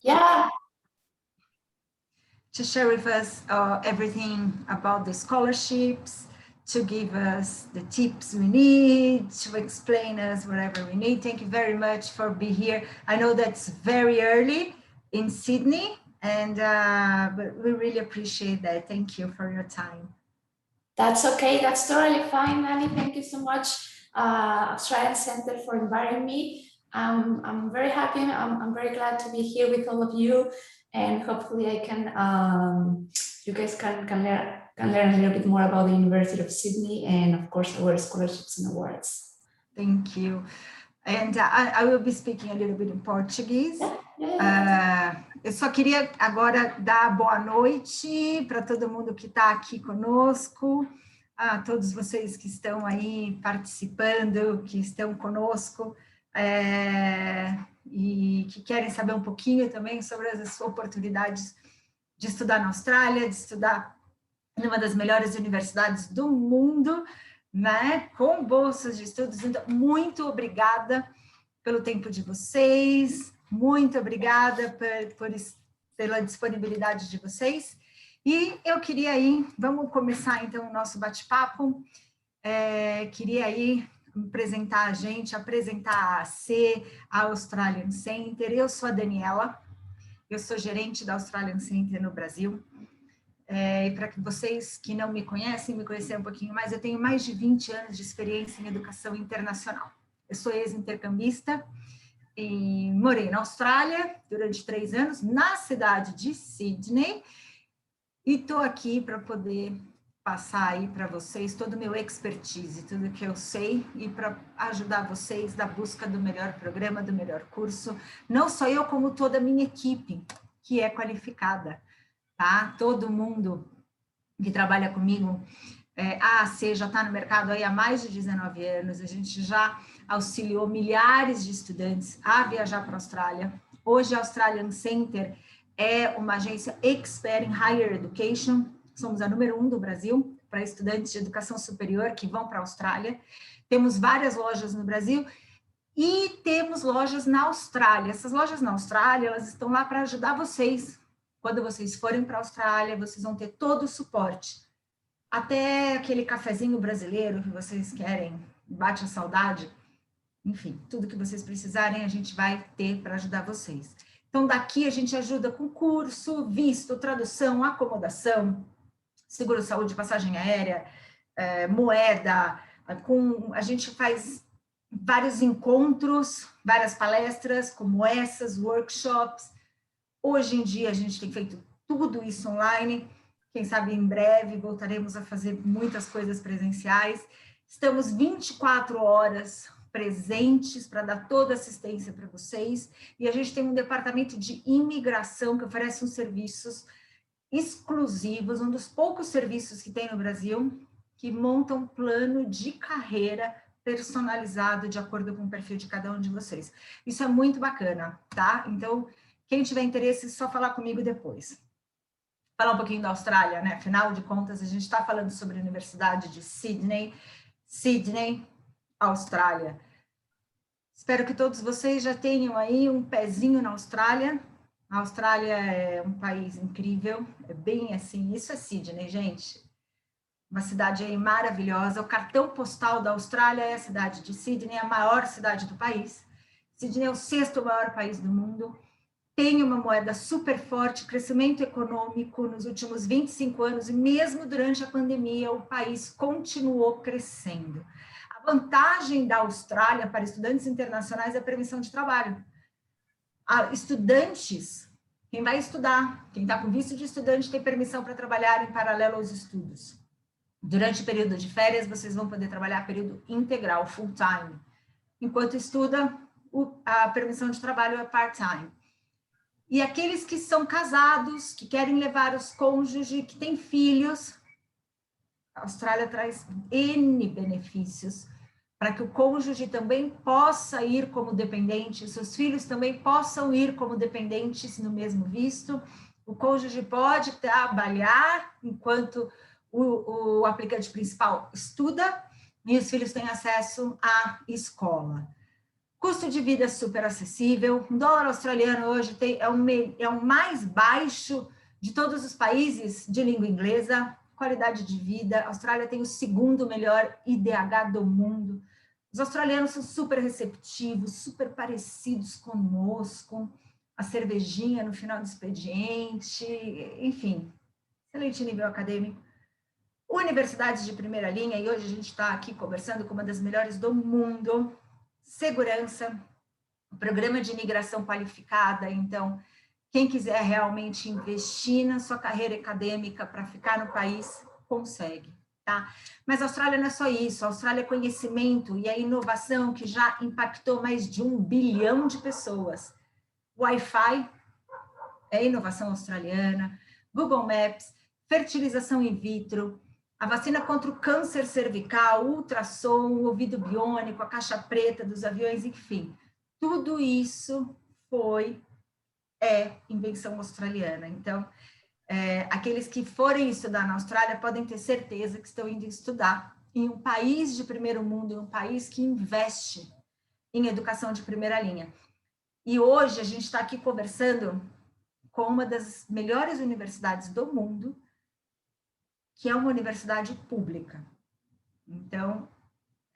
Yeah. To share with us everything about the scholarships, to give us the tips we need, to explain us whatever we need. Thank you very much for being here. I know that's very early in Sydney, and but we really appreciate that. Thank you for your time. That's okay. That's totally fine, Nani. Thank you so much, Australian Center, for inviting me. I'm very happy. I'm very glad to be here with all of you, and hopefully I can, you guys can learn a little bit more about the University of Sydney and, of course, our scholarships and awards. Thank you. And I will be speaking a little bit in Portuguese. Eu só queria agora dar boa noite para todo mundo que está aqui conosco, a todos vocês que estão aí participando, que estão conosco, e que querem saber um pouquinho também sobre as oportunidades de estudar na Austrália, de estudar numa das melhores universidades do mundo, né, com bolsas de estudos. Então, muito obrigada pelo tempo de vocês, muito obrigada pela disponibilidade de vocês. E eu queria aí, vamos começar então o nosso bate-papo. Queria aí apresentar a gente, apresentar a AC, a Australian Center. Eu sou a Daniela, eu sou gerente da Australian Center no Brasil. E para vocês que não me conhecem, me conhecer um pouquinho mais, eu tenho mais de 20 anos de experiência em educação internacional. Eu sou ex-intercambista e morei na Austrália durante 3 anos, na cidade de Sydney, e estou aqui para poder passar aí para vocês todo o meu expertise, tudo que eu sei, e para ajudar vocês na busca do melhor programa, do melhor curso, não só eu, como toda a minha equipe, que é qualificada. Tá? Todo mundo que trabalha comigo, a AC já está no mercado aí há mais de 19 anos, a gente já auxiliou milhares de estudantes a viajar para a Austrália. Hoje a Australian Center é uma agência expert em Higher Education, somos a número 1 do Brasil para estudantes de educação superior que vão para a Austrália. Temos várias lojas no Brasil e temos lojas na Austrália. Essas lojas na Austrália, elas estão lá para ajudar vocês. Quando vocês forem para a Austrália, vocês vão ter todo o suporte. Até aquele cafezinho brasileiro que vocês querem, bate a saudade. Enfim, tudo que vocês precisarem, a gente vai ter para ajudar vocês. Então, daqui a gente ajuda com curso, visto, tradução, acomodação, seguro-saúde, passagem aérea, moeda. A gente faz vários encontros, várias palestras, como essas, workshops. Hoje em dia, a gente tem feito tudo isso online. Quem sabe, em breve, voltaremos a fazer muitas coisas presenciais. Estamos 24 horas presentes para dar toda a assistência para vocês. E a gente tem um departamento de imigração que oferece uns serviços exclusivos, um dos poucos serviços que tem no Brasil, que montam um plano de carreira personalizado de acordo com o perfil de cada um de vocês. Isso é muito bacana, tá? Então, quem tiver interesse, é só falar comigo depois. Falar um pouquinho da Austrália, né? Afinal de contas, a gente está falando sobre a Universidade de Sydney, Austrália. Espero que todos vocês já tenham aí um pezinho na Austrália. A Austrália é um país incrível, é bem assim, isso é Sydney, gente. Uma cidade aí maravilhosa. O cartão postal da Austrália é a cidade de Sydney, a maior cidade do país. Sydney é o 6º maior país do mundo. Tem uma moeda super forte, crescimento econômico nos últimos 25 anos, e mesmo durante a pandemia, o país continuou crescendo. A vantagem da Austrália para estudantes internacionais é a permissão de trabalho. Estudantes, quem vai estudar, quem está com visto de estudante, tem permissão para trabalhar em paralelo aos estudos. Durante o período de férias, vocês vão poder trabalhar período integral, full time. Enquanto estuda, a permissão de trabalho é part-time. E aqueles que são casados, que querem levar os cônjuges, que têm filhos, a Austrália traz N benefícios para que o cônjuge também possa ir como dependente, seus filhos também possam ir como dependentes no mesmo visto. O cônjuge pode trabalhar enquanto o aplicante principal estuda e os filhos têm acesso à escola. Custo de vida super acessível. O dólar australiano hoje é o mais baixo de todos os países de língua inglesa. Qualidade de vida. A Austrália tem o segundo melhor IDH do mundo. Os australianos são super receptivos, super parecidos conosco. A cervejinha no final do expediente, enfim, excelente nível acadêmico. Universidades de primeira linha, e hoje a gente está aqui conversando com uma das melhores do mundo. Segurança, programa de imigração qualificada, então, quem quiser realmente investir na sua carreira acadêmica para ficar no país, consegue, tá? Mas a Austrália não é só isso, a Austrália é conhecimento e a inovação que já impactou mais de 1 bilhão de pessoas. Wi-Fi é inovação australiana, Google Maps, fertilização in vitro, a vacina contra o câncer cervical, ultrassom, o ouvido biônico, a caixa preta dos aviões, enfim. Tudo isso é invenção australiana. Então, aqueles que forem estudar na Austrália podem ter certeza que estão indo estudar em um país de primeiro mundo, em um país que investe em educação de primeira linha. E hoje a gente está aqui conversando com uma das melhores universidades do mundo, que é uma universidade pública. Então,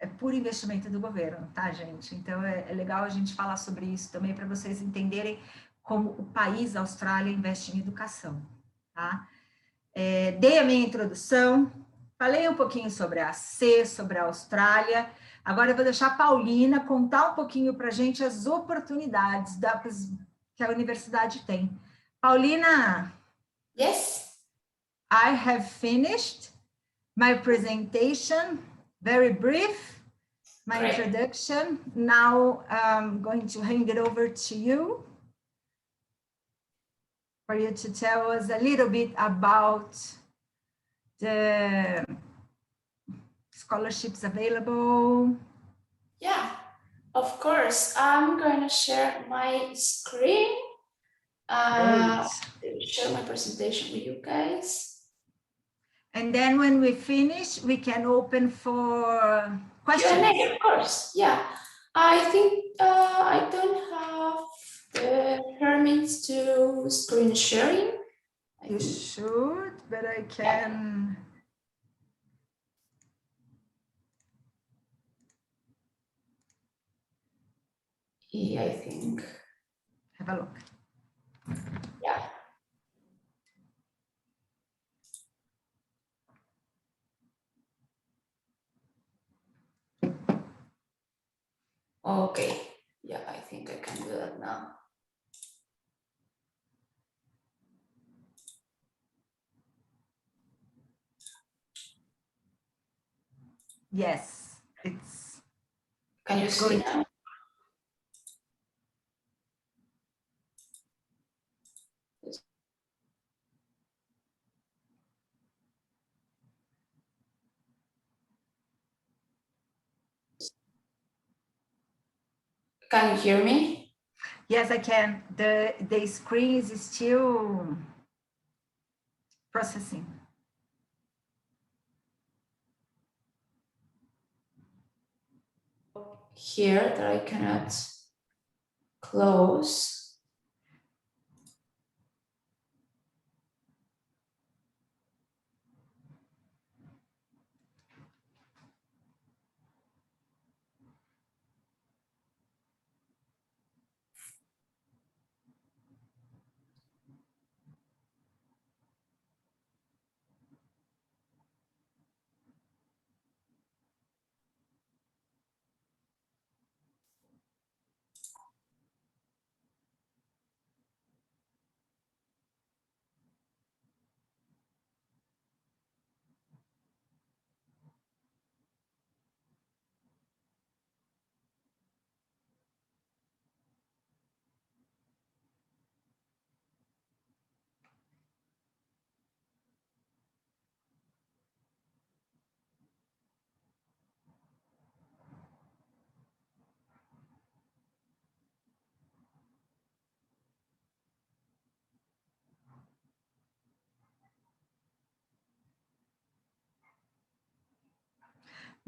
é por investimento do governo, tá, gente? Então, é legal a gente falar sobre isso também, para vocês entenderem como o país, a Austrália, investe em educação, tá? Dei a minha introdução, falei um pouquinho sobre a AC, sobre a Austrália. Agora eu vou deixar a Paulina contar um pouquinho para a gente as oportunidades que a universidade tem. Paulina? Yes. I have finished my presentation, very brief, my Great. introduction. Now I'm going to hand it over to you for you to tell us a little bit about the scholarships available. Yeah, of course. I'm going to share my screen. Share my presentation with you guys. And then when we finish, we can open for questions. Q&A, of course, yeah. I think I don't have the permits to screen sharing. You should, but I can. Yeah, I think. Have a look. Yeah. Okay. Yeah, I think I can do that now. Yes, it's. Can you see now? Can you hear me? Yes, I can. The screen is still processing. Here that I cannot close.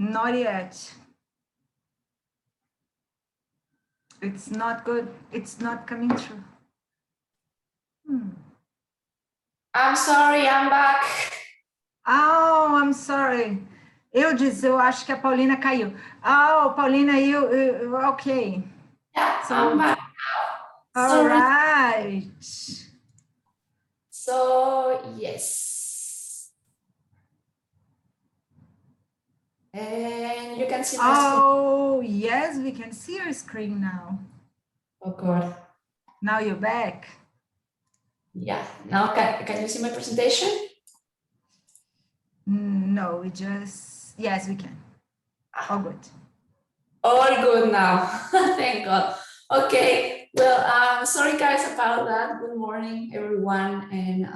Not yet. It's not good. It's not coming through. I'm sorry, I'm back. Oh, I'm sorry. Eu acho que a Paulina caiu. Oh, Paulina, okay. Yeah, So, I'm back now. All Sorry. right. So, yes. And you can see my screen. Oh, yes, we can see your screen now. Oh, God. Now you're back. Yeah, now can you see my presentation? No, yes, we can. All good. All good now. Thank God. Okay, well, sorry guys about that. Good morning, everyone, and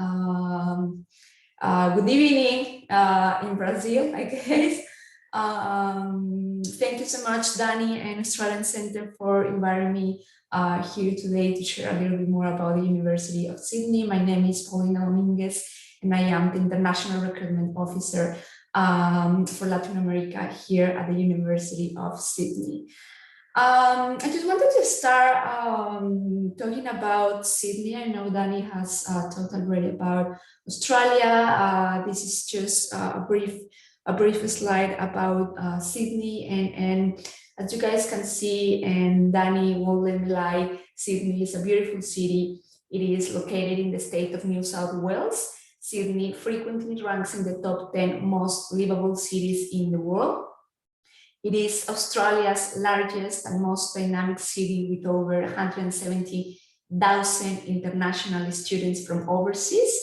good evening in Brazil, I guess. Thank you so much, Danny and Australian Center, for inviting me here today to share a little bit more about the University of Sydney. My name is Paulina Dominguez, and I am the International Recruitment Officer for Latin America here at the University of Sydney. I just wanted to start talking about Sydney. I know Danny has talked already about Australia. This is just a brief slide about Sydney, and as you guys can see, and Danny won't let me lie, Sydney is a beautiful city. It is located in the state of New South Wales. Sydney frequently ranks in the top 10 most livable cities in the world. It is Australia's largest and most dynamic city with over 170,000 international students from overseas.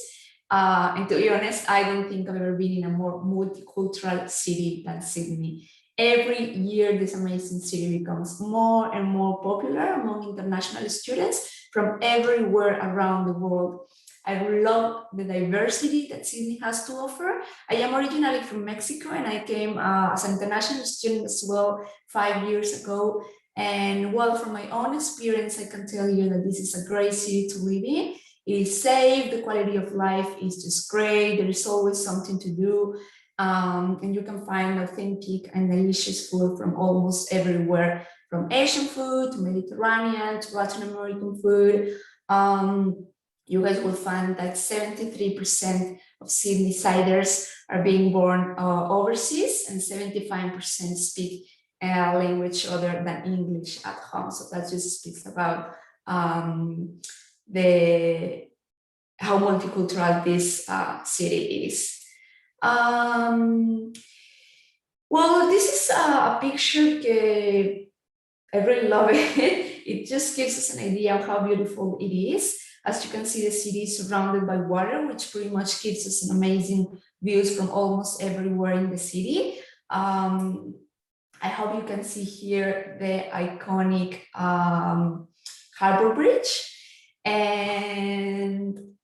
And to be honest, I don't think I've ever been in a more multicultural city than Sydney. Every year, this amazing city becomes more and more popular among international students from everywhere around the world. I love the diversity that Sydney has to offer. I am originally from Mexico, and I came as an international student as well 5 years ago. And well, from my own experience, I can tell you that this is a great city to live in. It is safe, the quality of life is just great, there is always something to do, and you can find authentic and delicious food from almost everywhere, from Asian food to Mediterranean to Latin American food. You guys will find that 73% of Sydneysiders are being born overseas, and 75% speak a language other than English at home. So that just speaks about how multicultural this city is. Well, this is a picture that I really love it. It just gives us an idea of how beautiful it is. As you can see, the city is surrounded by water, which pretty much gives us an amazing views from almost everywhere in the city. I hope you can see here the iconic Harbor Bridge, and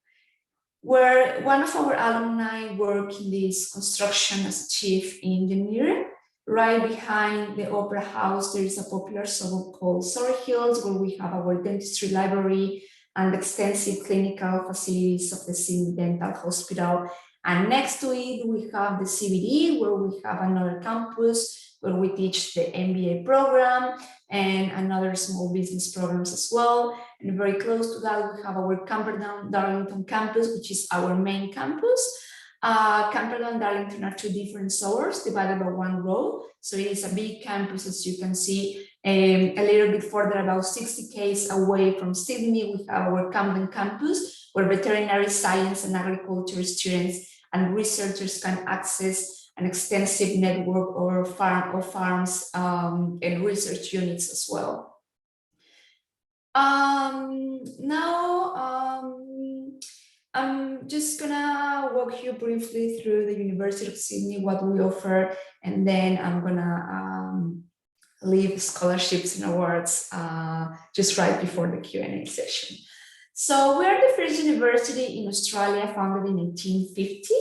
where one of our alumni work in this construction as chief engineer. Right behind the Opera House, there is a popular suburb called Surrey Hills, where we have our dentistry library and extensive clinical facilities of the Sydney Dental Hospital. And next to it, we have the CBD, where we have another campus where we teach the MBA program and another small business programs as well. And very close to that, we have our Camperdown Darlington campus, which is our main campus. Camperdown and Darlington are two different suburbs divided by one road. So it is a big campus, as you can see. A little bit further, about 60 km away from Sydney, we have our Camden campus, where veterinary science and agriculture students and researchers can access an extensive network of farms and research units as well. I'm just gonna walk you briefly through the University of Sydney, what we offer, and then I'm gonna leave scholarships and awards just right before the Q&A session. So we are the first university in Australia founded in 1850,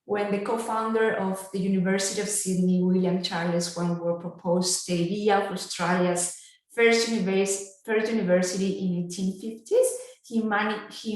when the co-founder of the University of Sydney, William Charles Wentworth, proposed the idea of Australia's first university in 1850s. He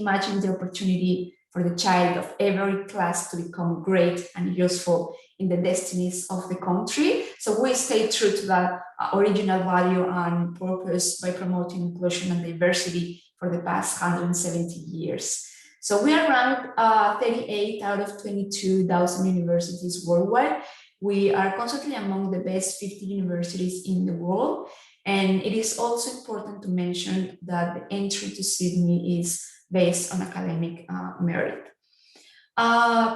imagined the opportunity for the child of every class to become great and useful in the destinies of the country. So we stay true to that original value and purpose by promoting inclusion and diversity for the past 170 years. So we are ranked 38 out of 22,000 universities worldwide. We are constantly among the best 50 universities in the world. And it is also important to mention that the entry to Sydney is based on academic merit.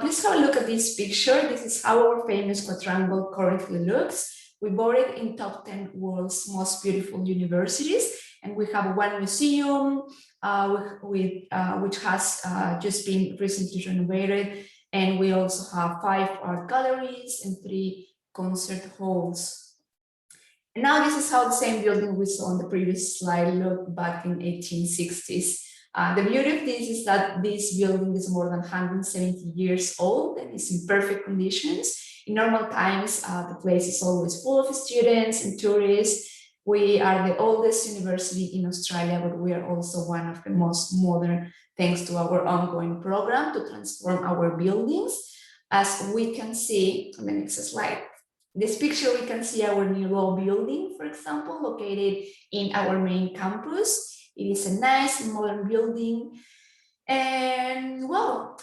Please have a look at this picture. This is how our famous quadrangle currently looks. We voted in top 10 world's most beautiful universities, and we have one museum which has just been recently renovated, and we also have 5 art galleries and 3 concert halls. And now this is how the same building we saw on the previous slide looked back in 1860s. The beauty of this is that this building is more than 170 years old and is in perfect conditions. In normal times, the place is always full of students and tourists. We are the oldest university in Australia, but we are also one of the most modern thanks to our ongoing program to transform our buildings. As we can see on the next slide, this picture, we can see our new law building, for example, located in our main campus. It is a nice and modern building. And well,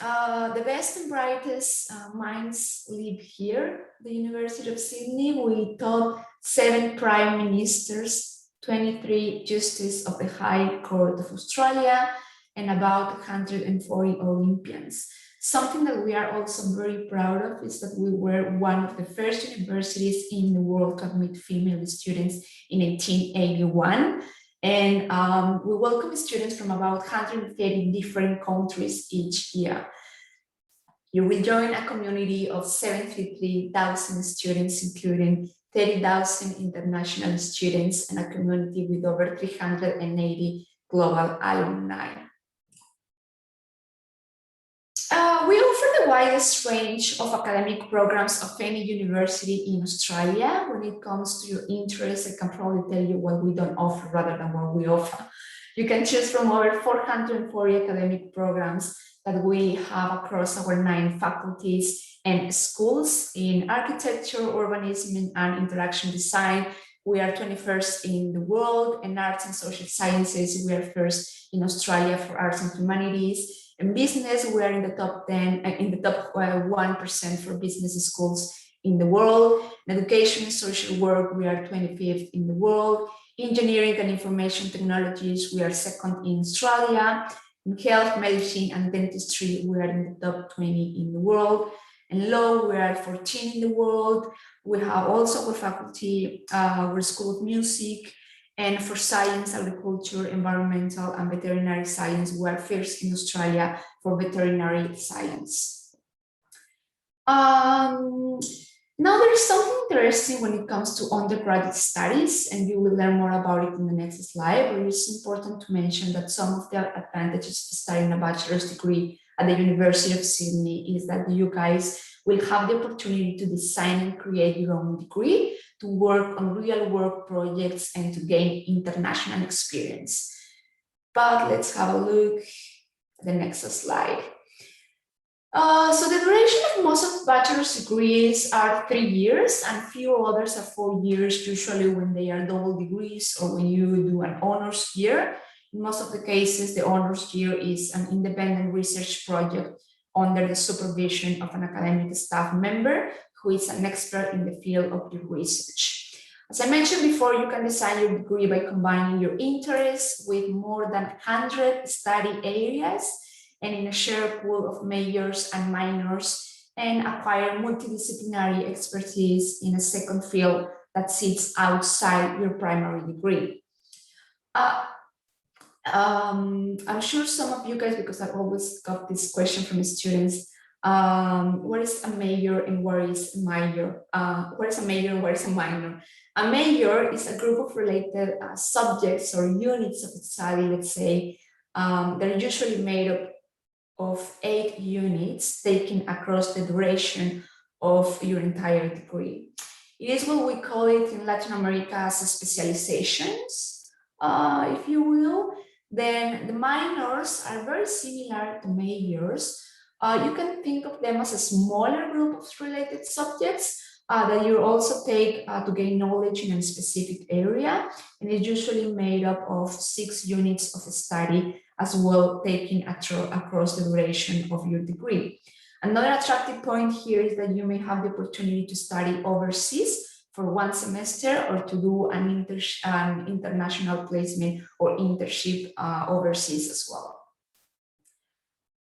the best and brightest minds live here, the University of Sydney. We taught 7 prime ministers, 23 justices of the High Court of Australia, and about 140 Olympians. Something that we are also very proud of is that we were one of the first universities in the world to admit female students in 1881. And we welcome students from about 130 different countries each year. You will join a community of 73,000 students, including 30,000 international students, and a community with over 380 global alumni. We offer the widest range of academic programs of any university in Australia. When it comes to your interests, I can probably tell you what we don't offer rather than what we offer. You can choose from over 440 academic programs that we have across our 9 faculties and schools in architecture, urbanism, and interaction design. We are 21st in the world. In arts and social sciences, we are first in Australia for arts and humanities. In business, we are in the top 10, in the top 1% for business schools in the world. In education and social work, we are 25th in the world. Engineering and information technologies, we are 2nd in Australia. In health, medicine, and dentistry, we are in the top 20 in the world. In law, we are 14 in the world. We have also our faculty, our School of Music, and for science, agriculture, environmental, and veterinary science, we are first in Australia for veterinary science. Now there is something interesting when it comes to undergraduate studies, and you will learn more about it in the next slide, but it's important to mention that some of the advantages of studying a bachelor's degree at the University of Sydney is that you guys will have the opportunity to design and create your own degree, to work on real work projects, and to gain international experience. But let's have a look at the next slide. So the duration of most of bachelor's degrees are 3 years, and few others are 4 years, usually when they are double degrees or when you do an honors year. In most of the cases, the honors year is an independent research project under the supervision of an academic staff member who is an expert in the field of your research. As I mentioned before, you can design your degree by combining your interests with more than 100 study areas and in a shared pool of majors and minors, and acquire multidisciplinary expertise in a second field that sits outside your primary degree. I'm sure some of you guys, because I've always got this question from students, what is a major and what is a minor? What is a major and what is a minor? A major is a group of related subjects or units of study, let's say. They're usually made up of 8 units taken across the duration of your entire degree. It is what we call it in Latin America as specializations, if you will. Then the minors are very similar to majors. You can think of them as a smaller group of related subjects, that you also take to gain knowledge in a specific area, and it's usually made up of 6 units of study as well, taken across the duration of your degree. Another attractive point here is that you may have the opportunity to study overseas for 1 semester, or to do an international placement or internship overseas as well.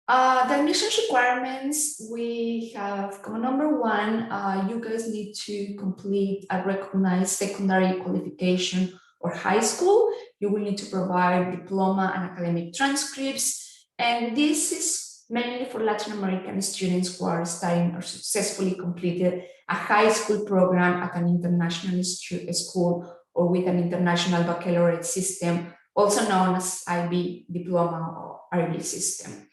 The admissions requirements, we have number 1, you guys need to complete a recognized secondary qualification or high school. You will need to provide diploma and academic transcripts, and this is mainly for Latin American students who are studying or successfully completed a high school program at an international school or with an international baccalaureate system, also known as IB diploma or IB system.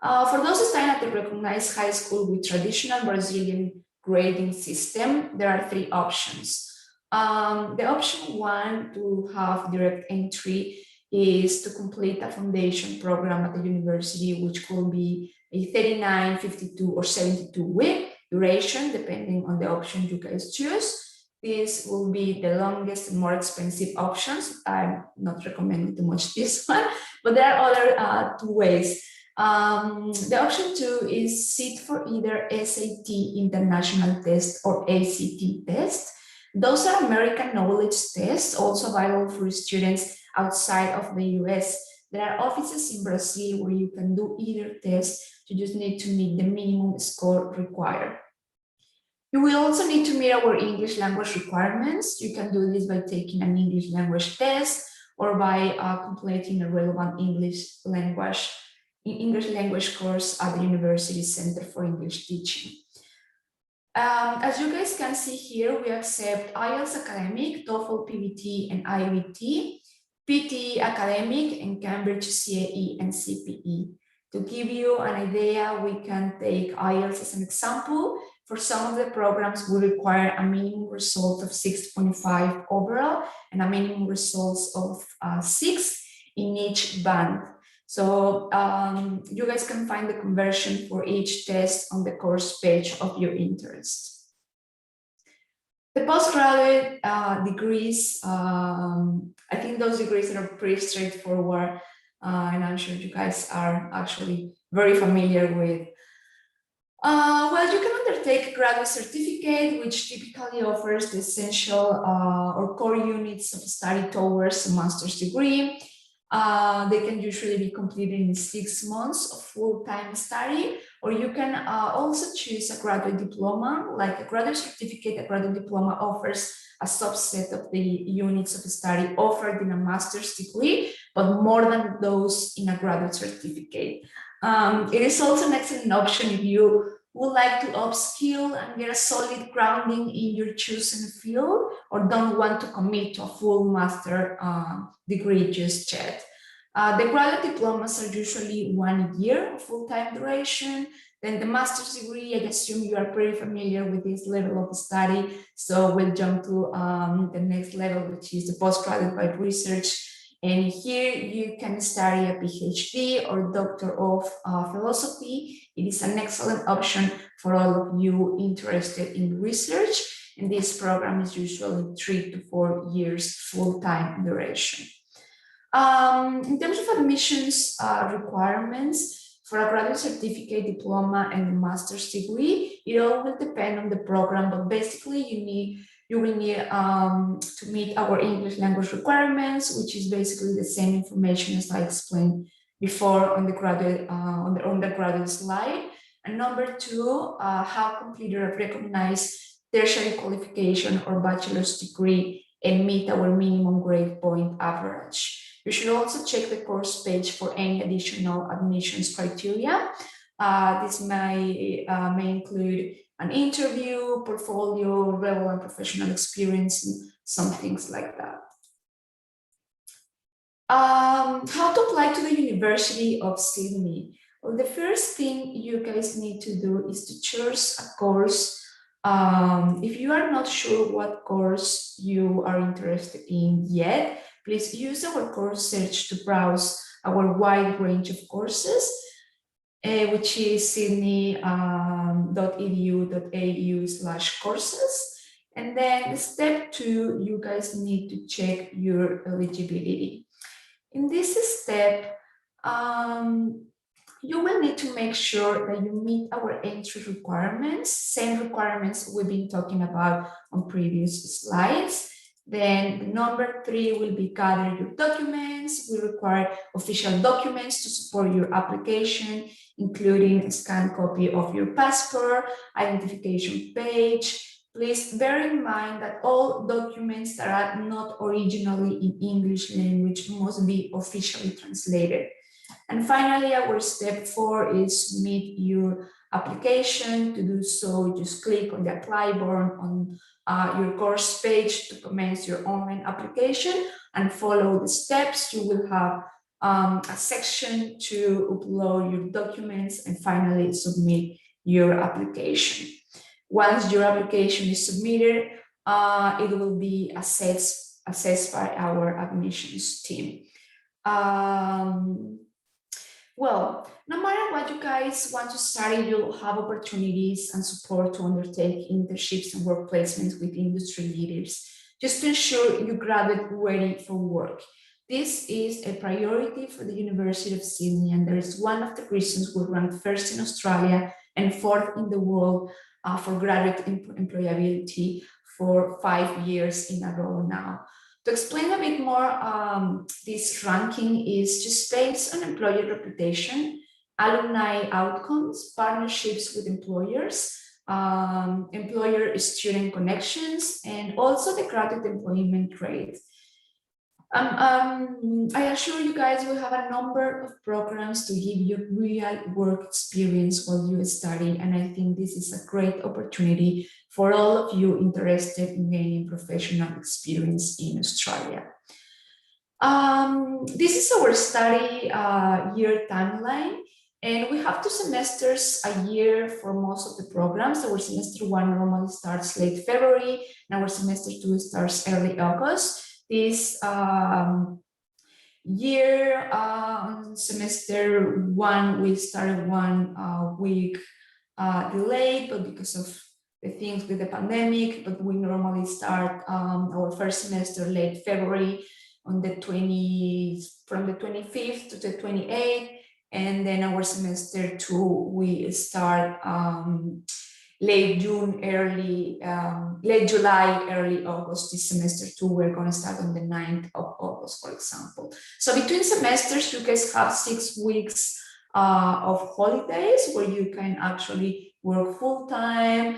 For those studying at the recognized high school with traditional Brazilian grading system, there are 3 options. The option 1 to have direct entry is to complete a foundation program at the university, which could be a 39, 52, or 72-week duration, depending on the option you guys choose. This will be the longest and more expensive options. I'm not recommending too much this one, but there are other 2 ways. The option 2 is sit for either SAT international test or ACT test. Those are American knowledge tests, also available for students outside of the US. There are offices in Brazil where you can do either test. You just need to meet the minimum score required. You will also need to meet our English language requirements. You can do this by taking an English language test or by completing a relevant English language course at the University Center for English Teaching. As you guys can see here, we accept IELTS Academic, TOEFL PBT, and IBT, PTE Academic, and Cambridge CAE and CPE. To give you an idea, we can take IELTS as an example. For some of the programs, we require a minimum result of 6.5 overall and a minimum results of 6 in each band. So you guys can find the conversion for each test on the course page of your interest. The postgraduate degrees, I think those degrees are pretty straightforward, and I'm sure you guys are actually very familiar with. Well, you can undertake a graduate certificate, which typically offers the essential or core units of study towards a master's degree. They can usually be completed in 6 months of full-time study, or you can also choose a graduate diploma. Like a graduate certificate, a graduate diploma offers a subset of the units of study offered in a master's degree, but more than those in a graduate certificate. It is also an excellent option if you would like to upskill and get a solid grounding in your chosen field, or don't want to commit to a full master degree just yet. The graduate diplomas are usually 1 year of full-time duration. Then the master's degree, I assume you are pretty familiar with this level of study. So we'll jump to the next level, which is the postgraduate research. And here you can study a PhD or Doctor of Philosophy. It is an excellent option for all of you interested in research. And this program is usually 3 to 4 years full-time duration. In terms of admissions requirements for a graduate certificate, diploma, and master's degree, it all will depend on the program, but basically you will need to meet our English language requirements, which is basically the same information as I explained before on the undergraduate slide. And number 2, have completed a recognized tertiary qualification or bachelor's degree and meet our minimum grade point average. You should also check the course page for any additional admissions criteria. This may include an interview, portfolio, relevant professional experience, and some things like that. How to apply to the University of Sydney? Well, the first thing you guys need to do is to choose a course. If you are not sure what course you are interested in yet, please use our course search to browse our wide range of courses. which is sydney.edu.au/courses. And then step 2, you guys need to check your eligibility. In this step, you will need to make sure that you meet our entry requirements, same requirements we've been talking about on previous slides. Then number 3 will be gather your documents. We require official documents to support your application, including a scanned copy of your passport, identification page. Please bear in mind that all documents that are not originally in English language must be officially translated. And finally, our step 4 is submit your application. To do so, just click on the apply button on your course page to commence your online application and follow the steps. You will have a section to upload your documents and finally submit your application. Once your application is submitted, it will be assessed by our admissions team. Well, no matter what you guys want to study, you'll have opportunities and support to undertake internships and work placements with industry leaders, just to ensure you graduate ready for work. This is a priority for the University of Sydney, and that is one of the reasons we ranked first in Australia and 4th in the world for graduate employability for 5 years in a row now. To explain a bit more, this ranking is just based on employer reputation, alumni outcomes, partnerships with employers, employer-student connections, and also the graduate employment rate. I assure you guys will have a number of programs to give you real work experience while you study, and I think this is a great opportunity for all of you interested in gaining professional experience in Australia. This is our study year timeline, and we have 2 semesters a year for most of the programs. Our semester 1 normally starts late February, and our semester 2 starts early August. This year, semester 1, we started 1 week delayed, but because of the things with the pandemic, but we normally start our first semester late February on the from the 25th to the 28th, and then our semester 2 we start late June, late July, early August. This semester 2, we're going to start on the 9th of August, for example. So between semesters, you guys have 6 weeks of holidays where you can actually work full-time.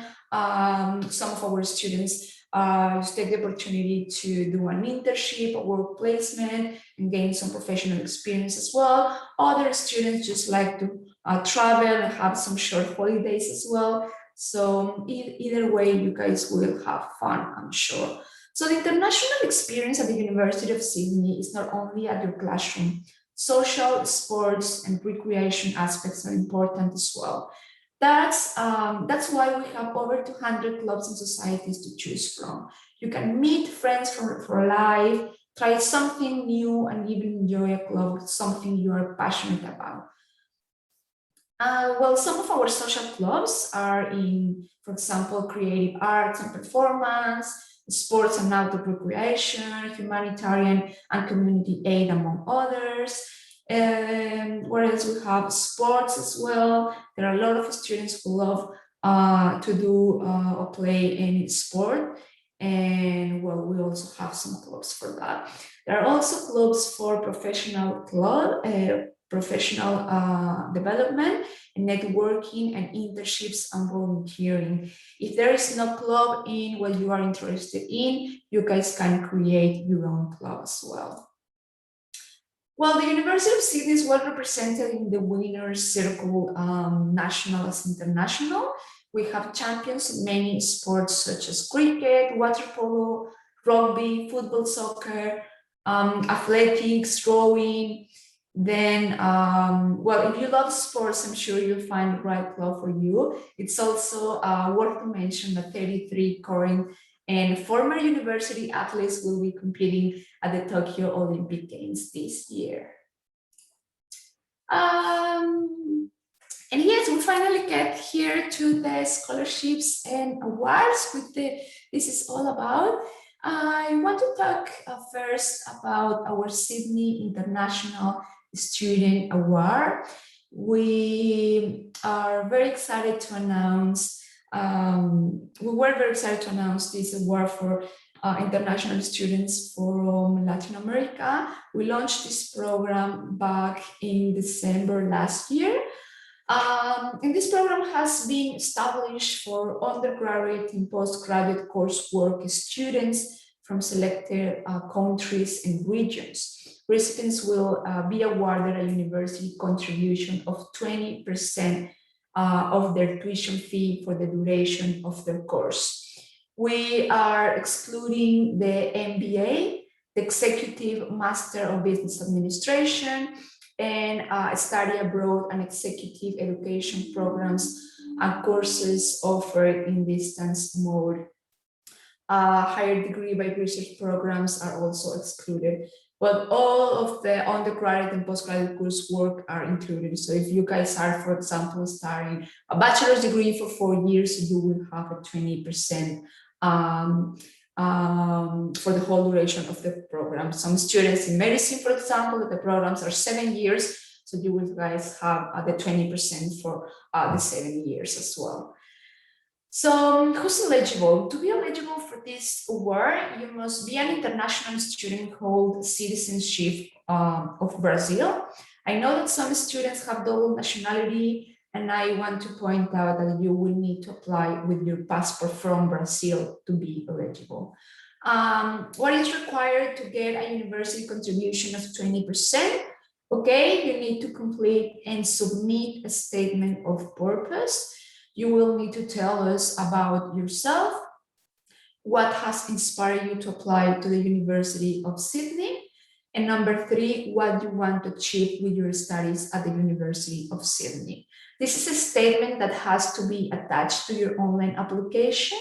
Some of our students just take the opportunity to do an internship, a work placement, and gain some professional experience as well. Other students just like to travel and have some short holidays as well. So either way, you guys will have fun, I'm sure. So the international experience at the University of Sydney is not only at your classroom. Social, sports, and recreation aspects are important as well. That's why we have over 200 clubs and societies to choose from. You can meet friends for life, try something new, and even enjoy a club with something you are passionate about. Well, some of our social clubs are in, for example, creative arts and performance, sports and outdoor recreation, humanitarian and community aid, among others. Whereas we have sports as well. There are a lot of students who love to do or play any sport. And well, we also have some clubs for that. There are also clubs for professional development and networking and internships and volunteering. If there is no club in what you are interested in, you guys can create your own club as well. Well, the University of Sydney is well represented in the winners circle, national as international. We have champions in many sports such as cricket, water polo, rugby, football, soccer, athletics, rowing. Then, well, if you love sports, I'm sure you'll find the right club for you. It's also worth to mention that 33 current and former university athletes will be competing at the Tokyo Olympic Games this year. And yes, we finally get here to the scholarships and awards, which this is all about. I want to talk first about our Sydney International Student Award. We are very excited to announce, we were very excited to announce this award for international students from Latin America. We launched this program back in December last year. And this program has been established for undergraduate and postgraduate coursework students from selected countries and regions. Recipients will be awarded a university contribution of 20% of their tuition fee for the duration of their course. We are excluding the MBA, the Executive Master of Business Administration, and study abroad and executive education programs and courses offered in distance mode. Higher degree by research programs are also excluded, but all of the undergraduate and postgraduate coursework are included. So if you guys are, for example, starting a bachelor's degree for 4 years, you will have a 20% for the whole duration of the program. Some students in medicine, for example, the programs are 7 years, so you will guys have the 20% for the 7 years as well. So who's eligible? To be eligible for this award, you must be an international student who holds citizenship of Brazil. I know that some students have double nationality, and I want to point out that you will need to apply with your passport from Brazil to be eligible. What is required to get a university contribution of 20%? Okay, you need to complete and submit a statement of purpose. You will need to tell us about yourself, what has inspired you to apply to the University of Sydney, and number 3, what you want to achieve with your studies at the University of Sydney. This is a statement that has to be attached to your online application,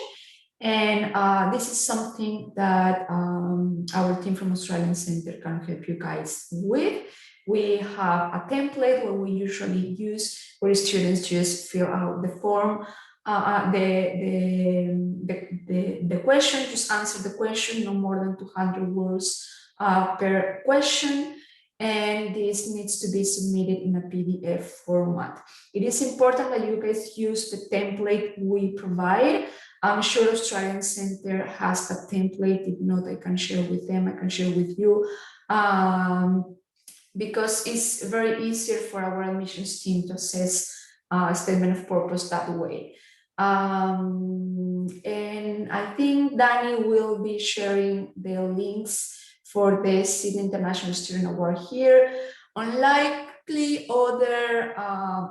and this is something that our team from Australian Centre can help you guys with. We have a template where we usually use where students just fill out the form, the question, just answer the question, no more than 200 words per question, and this needs to be submitted in a PDF format. It is important that you guys use the template we provide. I'm sure Australian Centre has a template. If not, I can share with them, I can share with you. Because it's very easier for our admissions team to assess a statement of purpose that way. And I think Danny will be sharing the links for the Sydney International Student Award here. Unlikely other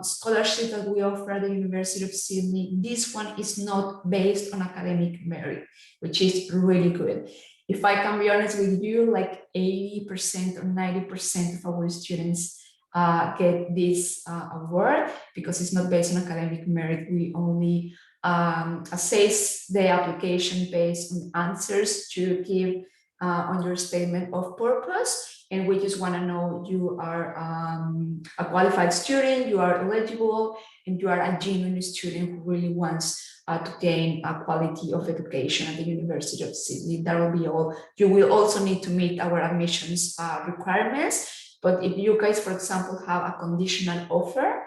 scholarships that we offer at the University of Sydney, this one is not based on academic merit, which is really good. If I can be honest with you, like 80% or 90% of our students get this award because it's not based on academic merit. We only assess the application based on answers to give on your statement of purpose. And we just want to know you are a qualified student, you are eligible, and you are a genuine student who really wants to gain a quality of education at the University of Sydney. That will be all. You will also need to meet our admissions requirements. But if you guys, for example, have a conditional offer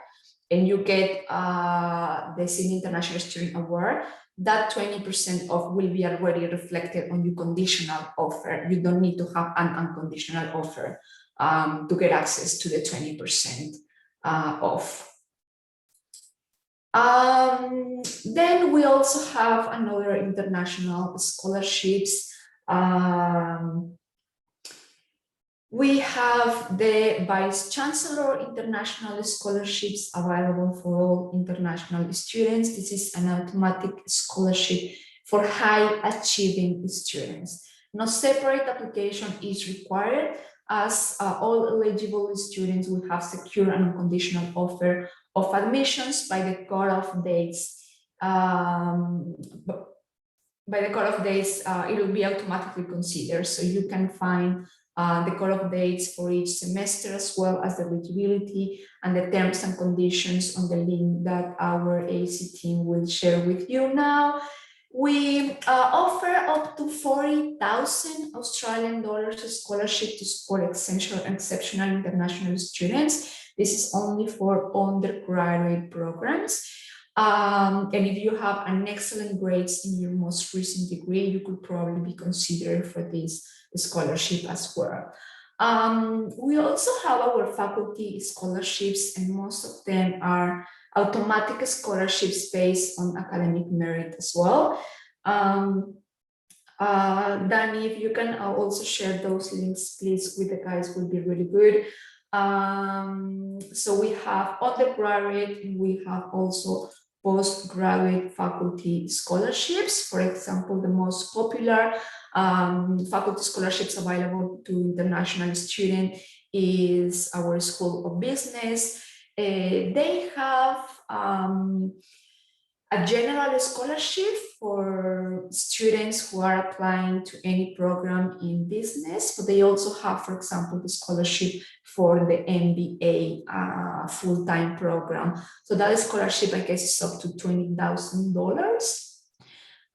and you get the Sydney International Student Award, that 20% off will be already reflected on your conditional offer. You don't need to have an unconditional offer to get access to the 20% off. Then we also have another international scholarships. We have the Vice-Chancellor International Scholarships available for all international students. This is an automatic scholarship for high achieving students. No separate application is required, as all eligible students will have secure and unconditional offer of admissions by the cutoff dates. By the cutoff dates, it will be automatically considered, so you can find the cut-off dates for each semester, as well as the eligibility and the terms and conditions on the link that our AC team will share with you now. We offer up to 40,000 Australian dollars scholarship to support exceptional international students. This is only for undergraduate programs. And if you have an excellent grades in your most recent degree, you could probably be considered for this scholarship as well. We also have our faculty scholarships, and most of them are automatic scholarships based on academic merit as well. Danny, if you can also share those links, please, with the guys, would be really good. So we have undergraduate, and we have also postgraduate faculty scholarships. For example, the most popular faculty scholarships available to international students is our School of Business. They have a general scholarship for students who are applying to any program in business, but they also have, for example, the scholarship for the MBA full-time program. So that scholarship, I guess, is up to $20,000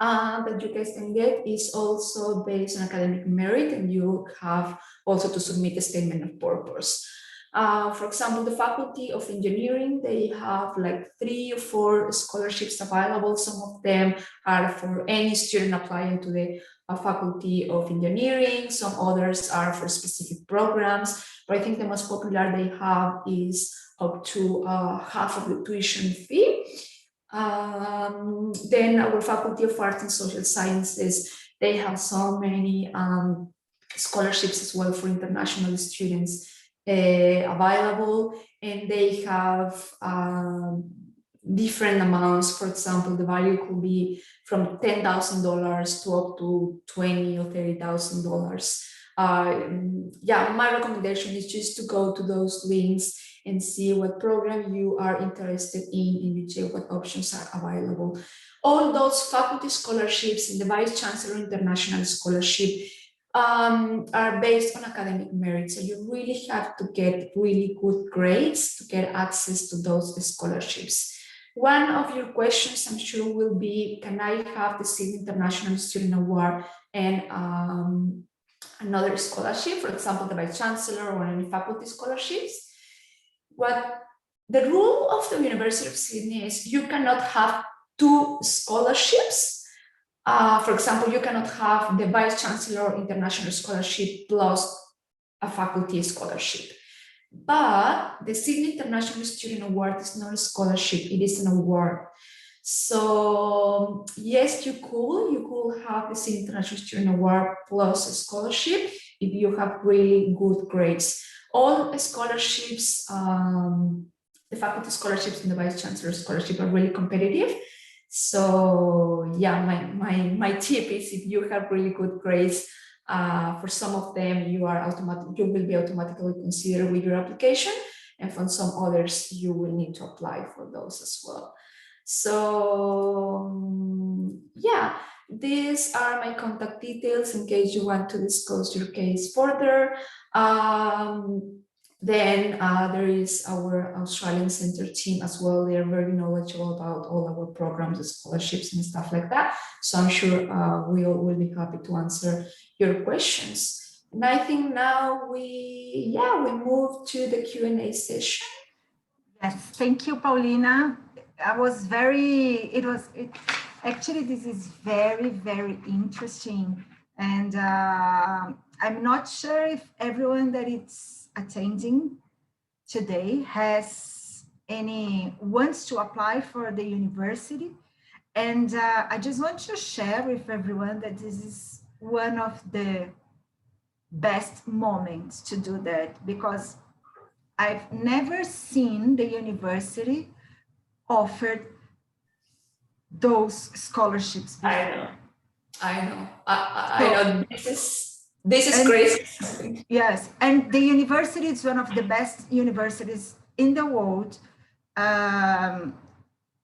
that you guys can get. Is also based on academic merit, and you have also to submit a statement of purpose. For example, the Faculty of Engineering, they have like 3 or 4 scholarships available. Some of them are for any student applying to the Faculty of Engineering. Some others are for specific programs, but I think the most popular they have is up to half of the tuition fee. Then our Faculty of Arts and Social Sciences, they have so many scholarships as well for international students available, and they have different amounts. For example, the value could be from $10,000 to up to $20,000 or $30,000. Yeah, my recommendation is just to go to those links and see what program you are interested in, and you check what options are available. All those faculty scholarships and the Vice-Chancellor International Scholarship are based on academic merit. So you really have to get really good grades to get access to those scholarships. One of your questions, I'm sure, will be, can I have the Sydney International Student Award and another scholarship, for example, the Vice-Chancellor or any faculty scholarships? What the rule of the University of Sydney is you cannot have 2 scholarships. For example, you cannot have the Vice-Chancellor International Scholarship plus a faculty scholarship. But the Sydney International Student Award is not a scholarship, it is an award. So yes, you could have the Sydney International Student Award plus a scholarship if you have really good grades. All scholarships, the faculty scholarships and the Vice-Chancellor scholarship are really competitive. So yeah, my tip is, if you have really good grades, for some of them you will be automatically considered with your application, and for some others you will need to apply for those as well. So yeah, these are my contact details in case you want to discuss your case further. Then there is our Australian Center team as well. They are very knowledgeable about all our programs, scholarships and stuff like that. So I'm sure we all will be happy to answer your questions. And I think now we move to the Q&A session. Yes, thank you, Paulina. Actually, this is very, very interesting. And I'm not sure if everyone that it's attending today wants to apply for the university. And I just want to share with everyone that this is one of the best moments to do that, because I've never seen the university offered those scholarships before. I know. This is crazy. Yes, and the university is one of the best universities in the world.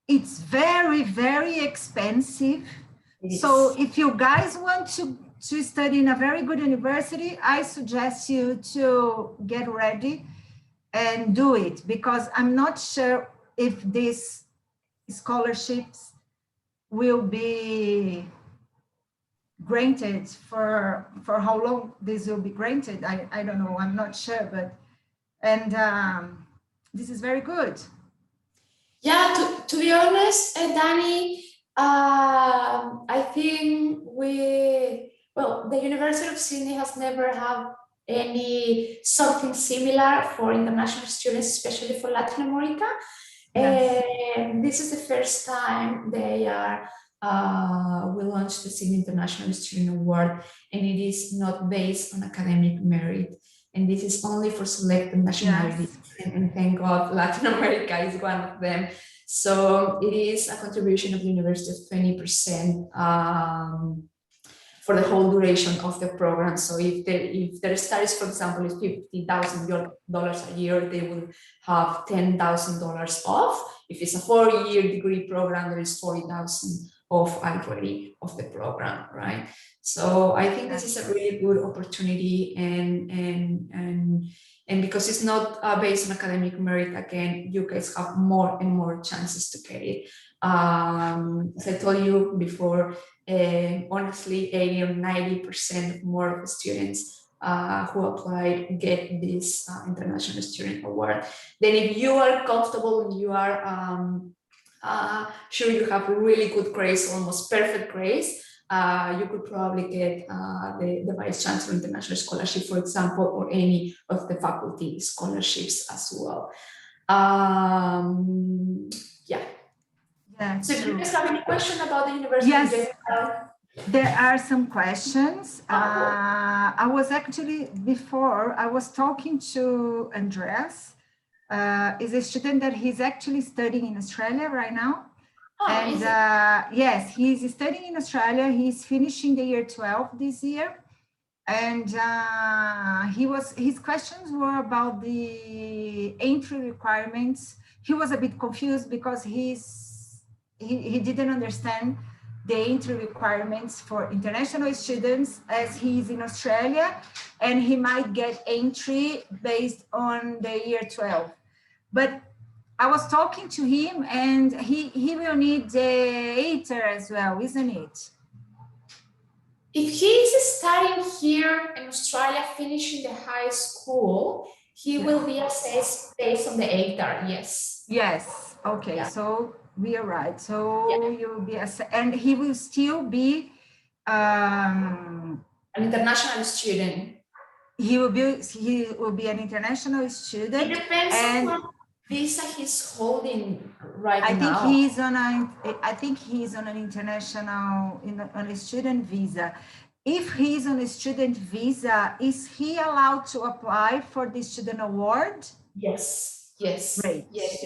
It's very, very expensive. So if you guys want to study in a very good university, I suggest you to get ready and do it, because I'm not sure if these scholarships will be granted for how long this will be granted. I don't know, I'm not sure, but, and this is very good. Yeah, to be honest, Danny, I think the University of Sydney has never had something similar for international students, especially for Latin America. Yes. And this is the first time they are we launched the Sydney International Student Award, and it is not based on academic merit. And this is only for selected nationalities. Yes. And thank God Latin America is one of them. So it is a contribution of the university of 20% for the whole duration of the program. So if their studies, for example, is $50,000 a year, they will have $10,000 off. If it's a 4-year degree program, there is $40,000 off already of the program, right? So I think this is a really good opportunity, and because it's not based on academic merit, again, you guys have more and more chances to get it. As I told you before, honestly, 80 or 90% more of the students who applied get this International Student Award. Then if you are comfortable and you are sure you have really good grades, almost perfect grades, you could probably get the Vice-Chancellor International Scholarship, for example, or any of the faculty scholarships as well. Yeah. Yeah, so do you guys have any question about the university? Yes, there are some questions. I was actually, before, I was talking to Andreas, is a student that he's actually studying in Australia right now. And yes, he's studying in Australia. He's finishing the year 12 this year. And his questions were about the entry requirements. He was a bit confused because he didn't understand the entry requirements for international students, as he's in Australia, and he might get entry based on the year 12. But I was talking to him, and he will need the ITER as well, isn't it? If he's studying here in Australia, finishing the high school, he will be assessed based on the ITER, yes. Yes, okay, so we are right. So you'll be assessed, and he will still be an international student. He will be an international student. It depends on what visa he's holding right now. I think he's on an international, on a student visa. If he's on a student visa, is he allowed to apply for the student award? Yes. Great. Yes.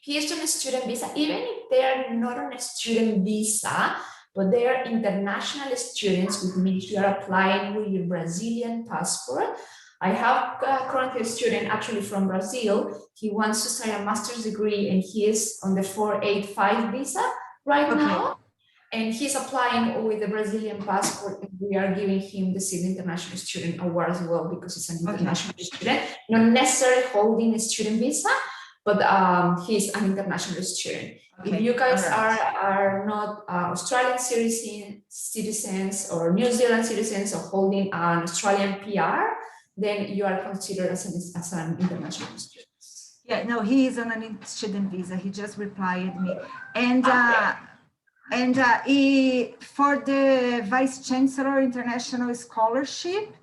He is on a student visa, even if they are not on a student visa, but they are international students, which means you are applying with your Brazilian passport. I have currently a student actually from Brazil. He wants to start a master's degree, and he is on the 485 visa right now. And he's applying with the Brazilian passport, and we are giving him the Sydney International Student Award as well, because he's an international student, not necessarily holding a student visa, but he's an international student. If you guys are not Australian citizens or New Zealand citizens or holding an Australian PR, then you are considered as an international student. Yeah, no, he is on a student visa. He just replied me. And for the Vice-Chancellor International Scholarship,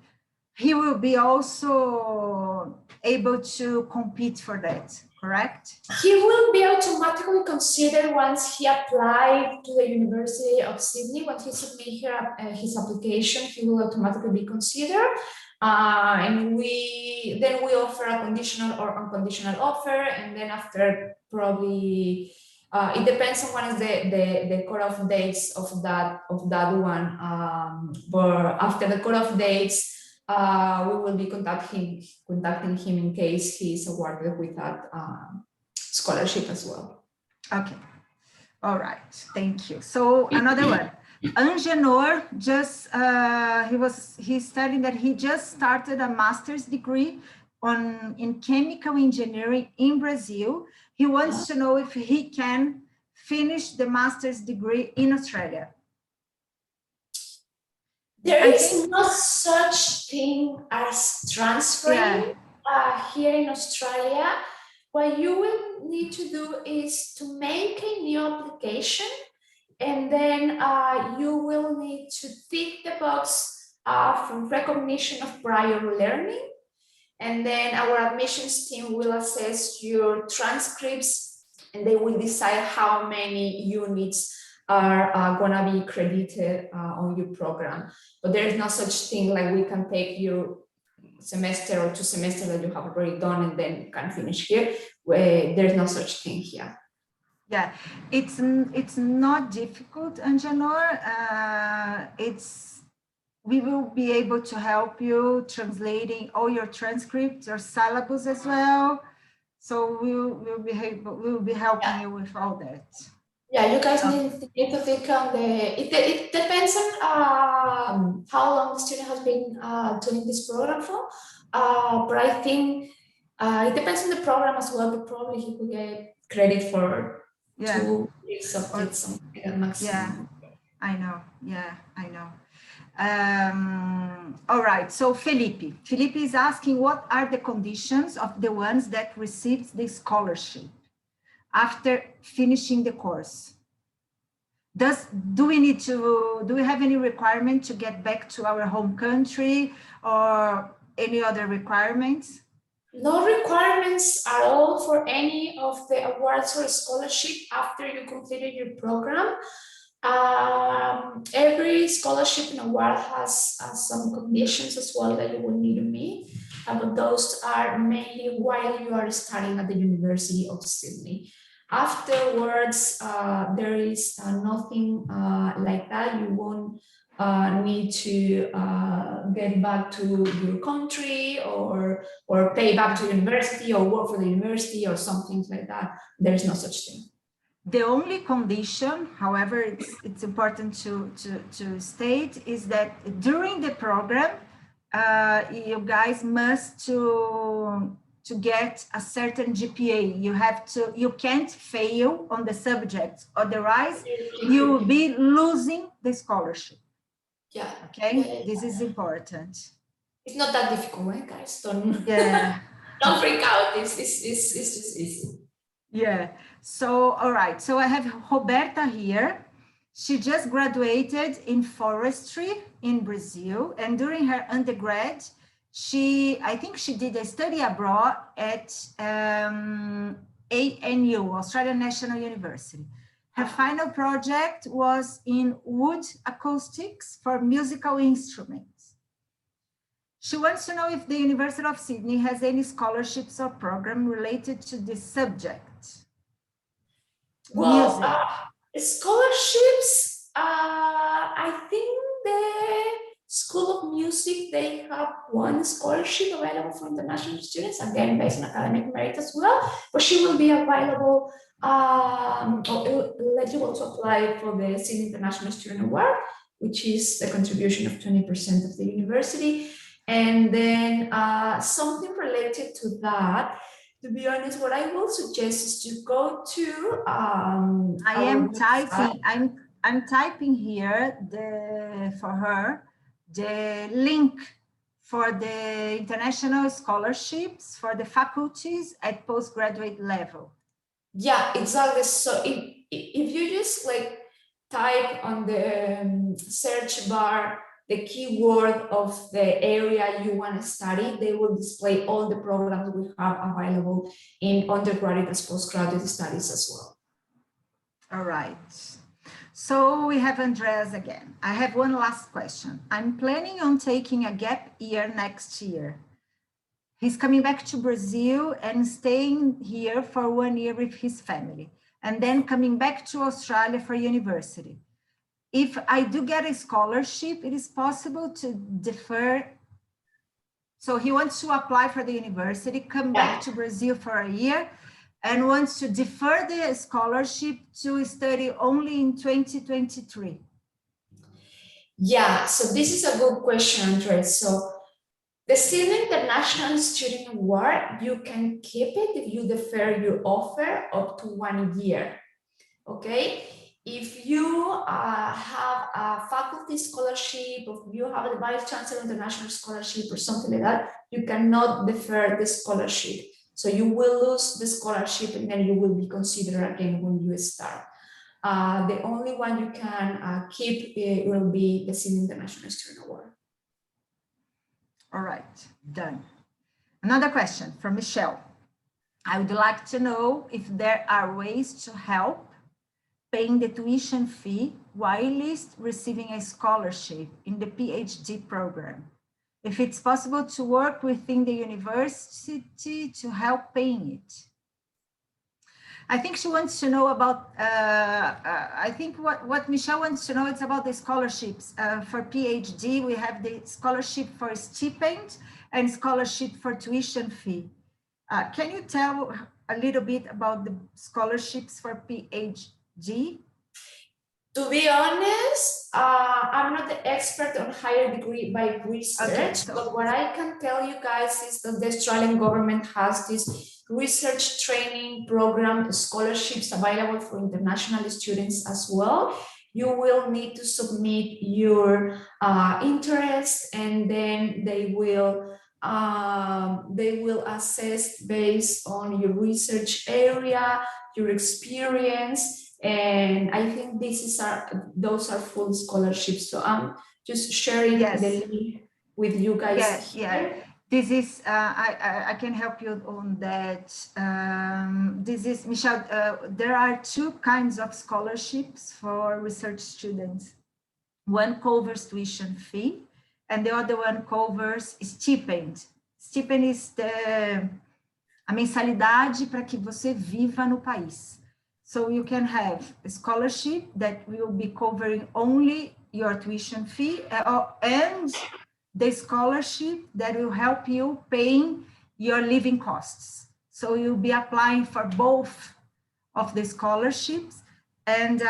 he will be also able to compete for that, correct? He will be automatically considered once he applied to the University of Sydney. Once he submits his application, he will automatically be considered. And we offer a conditional or unconditional offer, and then after probably it depends on when is the cutoff dates of that one. But after the cutoff dates, we will be contacting him in case he is awarded with that scholarship as well. Okay. All right. Thank you. So another one. Angenor just, he's telling that he just started a master's degree in chemical engineering in Brazil. He wants to know if he can finish the master's degree in Australia. There is no such thing as transferring here in Australia. What you will need to do is to make a new application, and then you will need to tick the box for recognition of prior learning. And then our admissions team will assess your transcripts, and they will decide how many units are gonna be credited on your program. But there is no such thing like we can take your semester or 2 semesters that you have already done and then can finish here. There's no such thing here. Yeah, it's not difficult, Angenor. We will be able to help you translating all your transcripts, your syllabus as well. So we'll be helping you with all that. Yeah, you guys need to think on it depends on how long the student has been doing this program for. But I think it depends on the program as well, but probably he could get credit for 2 weeks of it, something maximum. Yeah, I know. Yeah, I know. All right, so Felipe is asking, what are the conditions of the ones that received the scholarship after finishing the course? Do we have any requirement to get back to our home country or any other requirements? No requirements at all for any of the awards or scholarship after you completed your program. Every scholarship and award has some conditions as well that you will need to meet, but those are mainly while you are studying at the University of Sydney. Afterwards, there is nothing like that. You won't need to get back to your country or pay back to university or work for the university or something like that. There's no such thing. The only condition, however, it's important to state, is that during the program, you guys must to get a certain GPA. You can't fail on the subjects, otherwise you will be losing the scholarship. Yeah. Okay, this is important. It's not that difficult, guys. Don't freak out. It's just easy. Yeah. So, all right. So I have Roberta here. She just graduated in forestry in Brazil, and during her undergrad, I think she did a study abroad at ANU, Australian National University. Her final project was in wood acoustics for musical instruments. She wants to know if the University of Sydney has any scholarships or program related to this subject. Well, scholarships, I think the School of Music, they have one scholarship available for international students, again, based on academic merit as well, but she will be available, eligible to apply for the Sydney International Student Award, which is the contribution of 20% of the university. And then something related to that, to be honest, what I will suggest is to go to I'm typing here for her the link for the international scholarships for the faculties at postgraduate level. Yeah, exactly. So if you just like type on the search bar the keyword of the area you want to study, they will display all the programs we have available in undergraduate and postgraduate studies as well. All right. So we have Andreas again. I have one last question. I'm planning on taking a gap year next year. He's coming back to Brazil and staying here for 1 year with his family, and then coming back to Australia for university. If I do get a scholarship, it is possible to defer. So he wants to apply for the university, come back to Brazil for a year, and wants to defer the scholarship to study only in 2023. Yeah, so this is a good question, Andres. So the Student International Student Award, you can keep it if you defer your offer up to 1 year. Okay, if you have a faculty scholarship, or if you have the Vice-Chancellor International Scholarship or something like that, you cannot defer the scholarship. So you will lose the scholarship and then you will be considered again when you start. The only one you can keep will be the Student International Student Award. All right, done. Another question from Michelle. I would like to know if there are ways to help paying the tuition fee whilst receiving a scholarship in the PhD program. If it's possible to work within the university to help paying it. I think she wants to know about, I think what Michelle wants to know is about the scholarships. For PhD, we have the scholarship for stipend and scholarship for tuition fee. Can you tell a little bit about the scholarships for PhD? To be honest, I'm not the expert on higher degree by research, okay, but what I can tell you guys is that the Australian government has this research training program, scholarships available for international students as well. You will need to submit your interest, and then they will assess based on your research area, your experience. And I think those are full scholarships. So I'm just sharing the link with you guys. Yeah. This is, I can help you on that. This is, Michelle, there are two kinds of scholarships for research students. One covers tuition fee, and the other one covers stipend. Stipend is a mensalidade para que você viva no país. So you can have a scholarship that will be covering only your tuition fee and the scholarship that will help you paying your living costs. So you'll be applying for both of the scholarships, and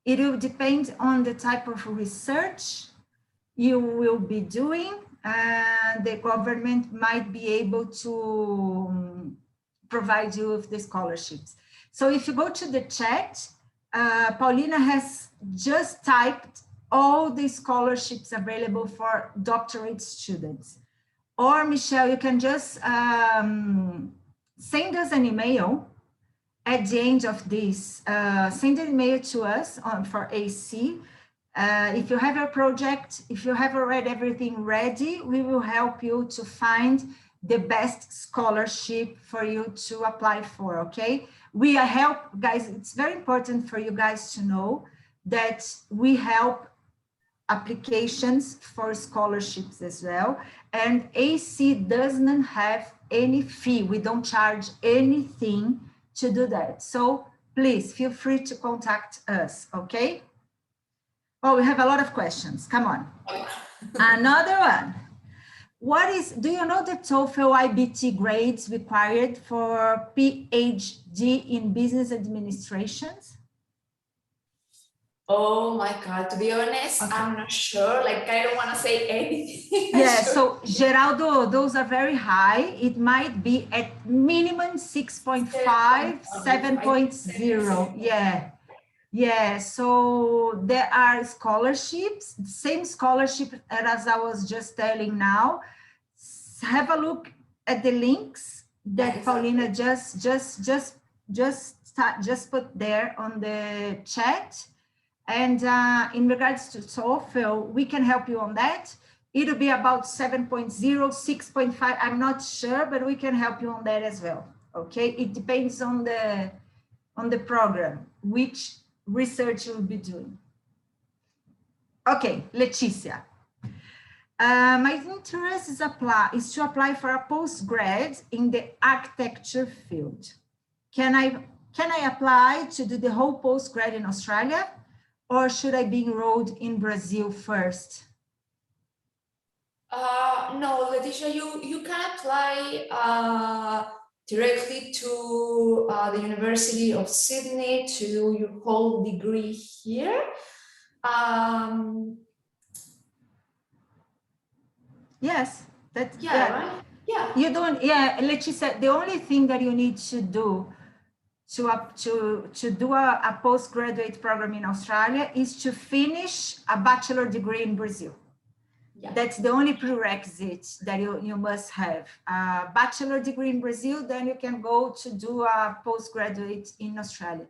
it will depend on the type of research you will be doing. The government might be able to provide you with the scholarships. So if you go to the chat, Paulina has just typed all the scholarships available for doctorate students. Or Michelle, you can just send us an email at the end of this. Send an email to us for AC. If you have a project, if you have already everything ready, we will help you to find the best scholarship for you to apply for, okay? We help, guys, it's very important for you guys to know that we help applications for scholarships as well. And AC doesn't have any fee. We don't charge anything to do that. So please feel free to contact us, okay? Oh, we have a lot of questions. Come on. Another one. Do you know the TOEFL IBT grades required for PhD in business administrations? Oh my God, to be honest, okay. I'm not sure. Like, I don't want to say anything. Yeah, so Geraldo, those are very high. It might be at minimum 6.5, 7.0. Yeah. Yeah, so there are scholarships, same scholarship as I was just telling now. Have a look at the links that Paulina just put there on the chat. And in regards to TOEFL, we can help you on that. It'll be about 7.0, 6.5. I'm not sure, but we can help you on that as well. Okay, it depends on the program, which research you'll be doing. Okay, Leticia. My interest is to apply for a postgrad in the architecture field. Can I apply to do the whole postgrad in Australia, or should I be enrolled in Brazil first? No, Leticia, you can apply directly to the University of Sydney to do your whole degree here. Yes, that's Yeah, right? Yeah. You don't, yeah, Leticia, the only thing that you need to do to do a postgraduate program in Australia is to finish a bachelor degree in Brazil. Yeah. That's the only prerequisite that you must have. A bachelor degree in Brazil, then you can go to do a postgraduate in Australia.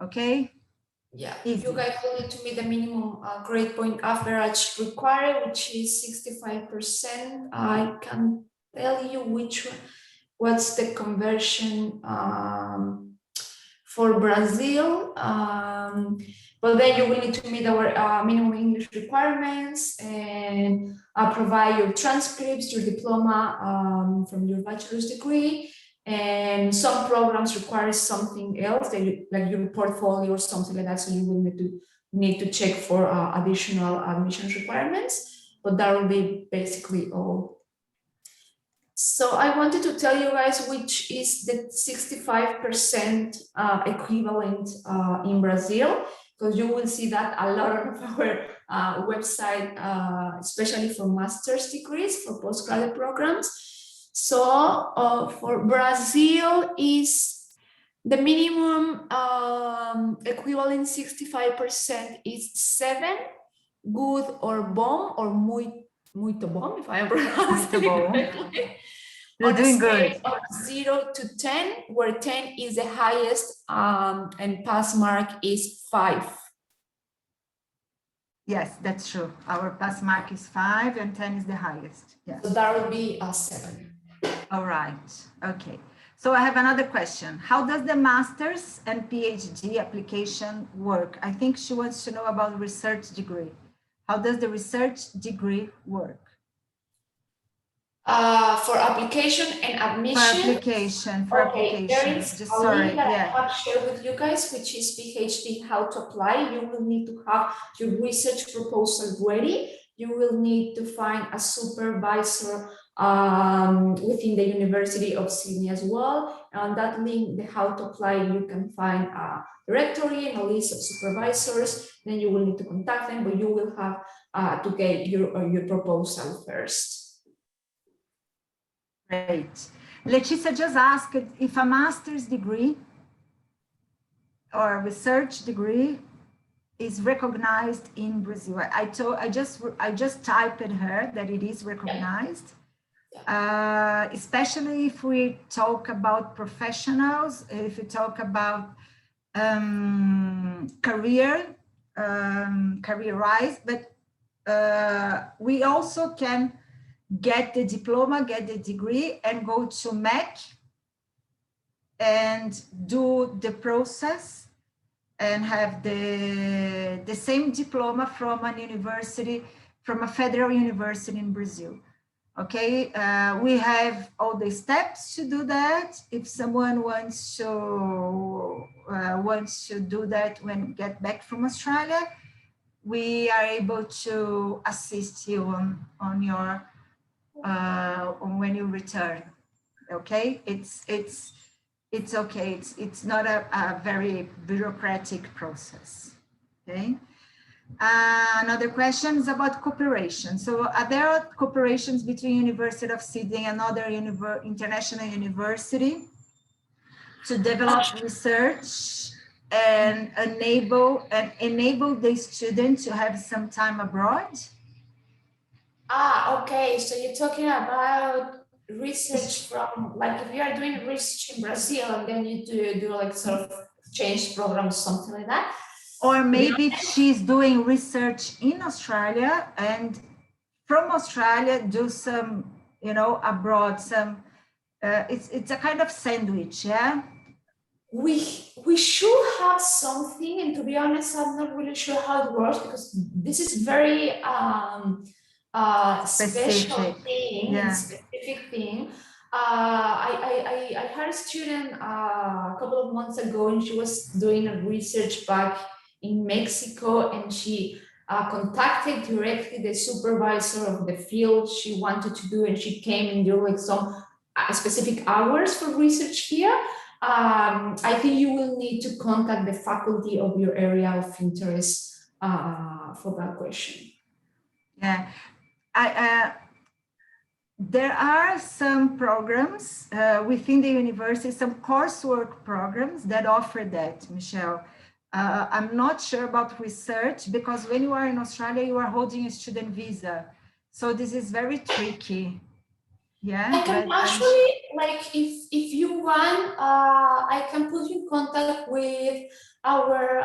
Okay? Yeah, Easy. you guys will need to meet the minimum grade point average required, which is 65%. I can tell you what's the conversion for Brazil. But then you will need to meet our minimum English requirements and provide your transcripts, your diploma from your bachelor's degree. And some programs require something else, like your portfolio or something like that. So you will need to check for additional admissions requirements, but that will be basically all. So I wanted to tell you guys which is the 65% equivalent in Brazil, because you will see that a lot of our website, especially for master's degrees, for postgraduate programs. So for Brazil is the minimum equivalent 65% is 7, good or bom, or muito bom, if I am pronouncing it correctly. You're doing good. Of 0 to 10, where 10 is the highest and pass mark is 5. Yes, that's true. Our pass mark is 5 and 10 is the highest. Yes. So that would be a 7. All right. Okay. So I have another question. How does the master's and PhD application work? I think she wants to know about research degree. How does the research degree work? For application and admission. For application. There is just a sorry, link that yeah. I have shared with you guys, which is PhD how to apply. You will need to have your research proposal ready. You will need to find a supervisor within the University of Sydney as well. And on that link, the how to apply, you can find a directory and a list of supervisors. Then you will need to contact them, but you will have to get your proposal first. Great. Leticia just asked if a master's degree or a research degree is recognized in Brazil. I just typed her that it is recognized, especially if we talk about professionals, if we talk about career-wise, but we also can get the diploma, get the degree, and go to MEC and do the process and have the same diploma from an university, from a federal university in Brazil. Okay, we have all the steps to do that. If someone wants to do that when get back from Australia, we are able to assist you on your when you return. Okay, it's okay. It's not a very bureaucratic process. Okay. Another question is about cooperation. So are there cooperations between University of Sydney and other international university to develop research and enable the student to have some time abroad? Okay. So you're talking about research from, like, if you are doing research in Brazil and then you do like sort of exchange programs, something like that. Or maybe she's doing research in Australia and from Australia do some, abroad, some, it's a kind of sandwich, yeah? We should have something, and to be honest, I'm not really sure how it works, because this is very special thing, specific thing. I had a student a couple of months ago, and she was doing a research back in Mexico, and she contacted directly the supervisor of the field she wanted to do, and she came and did like some specific hours for research here. I think you will need to contact the faculty of your area of interest for that question. Yeah, there are some programs within the university, some coursework programs that offer that, Michelle. I'm not sure about research because when you are in Australia, you are holding a student visa. So this is very tricky. Yeah, I can actually, like, if you want, I can put you in contact with our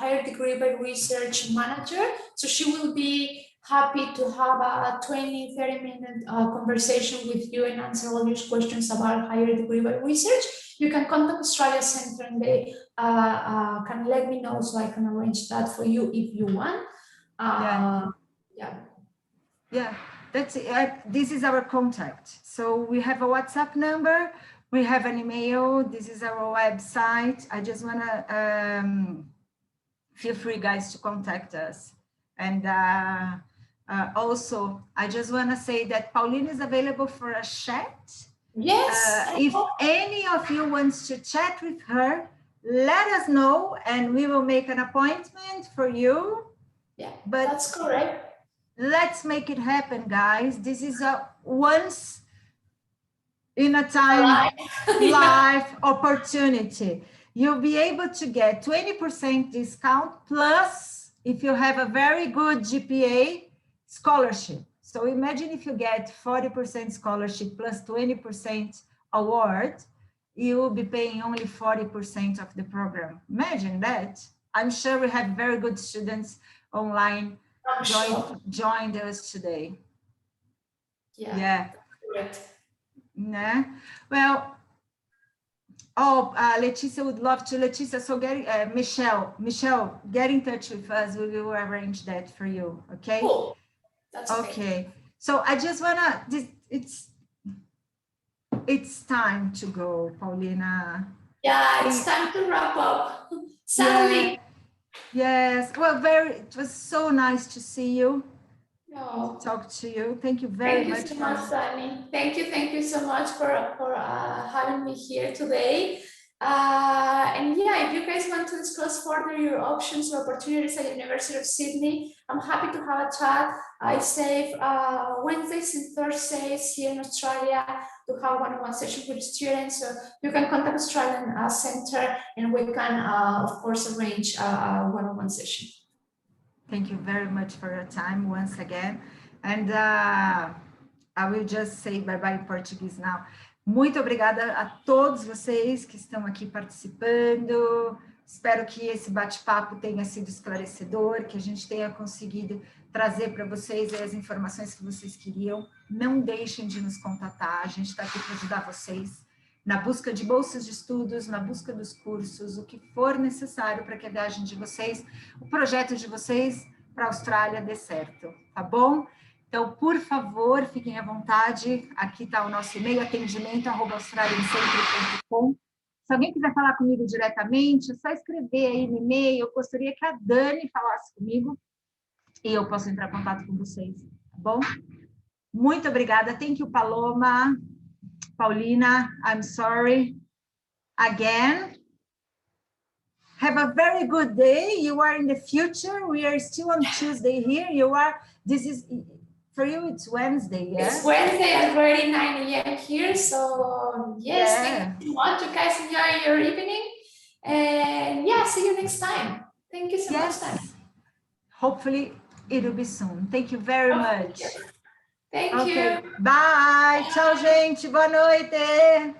higher degree by research manager. So she will be happy to have a 20-30 minute conversation with you and answer all your questions about higher degree by research. You can contact Australia Center and they can let me know so I can arrange that for you if you want. Yeah, that's this is our contact. So we have a WhatsApp number, we have an email, this is our website. I just want to feel free, guys, to contact us. And also, I just want to say that Pauline is available for a chat. Yes. If any of you wants to chat with her, let us know and we will make an appointment for you. Yeah, but that's correct. Let's make it happen, guys. This is a once in a time life opportunity. You'll be able to get 20% discount plus if you have a very good GPA scholarship. So imagine if you get 40% scholarship plus 20% award, you will be paying only 40% of the program. Imagine that. I'm sure we have very good students online joined us today. Yeah. Nah. Well, Leticia would love to. Leticia, so get Michelle, get in touch with us. We will arrange that for you. Okay. Cool. That's okay. So I just wanna. It's time to go, Paulina. Yeah, it's time to wrap up. Sadly. Yeah. Yes. Well, it was so nice to see you. Talk to you. Thank you very much. Thank you so much, Danny. Thank you so much for having me here today. And yeah, if you guys want to discuss further your options or opportunities at the University of Sydney, I'm happy to have a chat. I save Wednesdays and Thursdays here in Australia to have one-on-one session with students. So you can contact Australian Centre and we can, of course, arrange a one-on-one session. Thank you very much for your time once again. And I will just say bye-bye in Portuguese now. Muito obrigada a todos vocês que estão aqui participando. Espero que esse bate-papo tenha sido esclarecedor, que a gente tenha conseguido trazer para vocês as informações que vocês queriam. Não deixem de nos contatar, a gente está aqui para ajudar vocês na busca de bolsas de estudos, na busca dos cursos, o que for necessário para que a viagem de vocês, o projeto de vocês para a Austrália dê certo, tá bom? Então, por favor, fiquem à vontade, aqui está o nosso e-mail, atendimento@australiancentro.com. Se alguém quiser falar comigo diretamente, é só escrever aí no e-mail, eu gostaria que a Dani falasse comigo e eu posso entrar em contato com vocês, tá bom? Muito obrigada, thank you, Paloma. Paulina, I'm sorry. Again, have a very good day. You are in the future. We are still on Tuesday here. For you, it's Wednesday, yeah? It's Wednesday at already 9 a.m. here. So, yes, thank you so much. You guys enjoy your evening. And yeah, see you next time. Thank you so much. Hopefully, it'll be soon. Thank you very much. Thank you. Bye. Tchau, gente. Boa noite.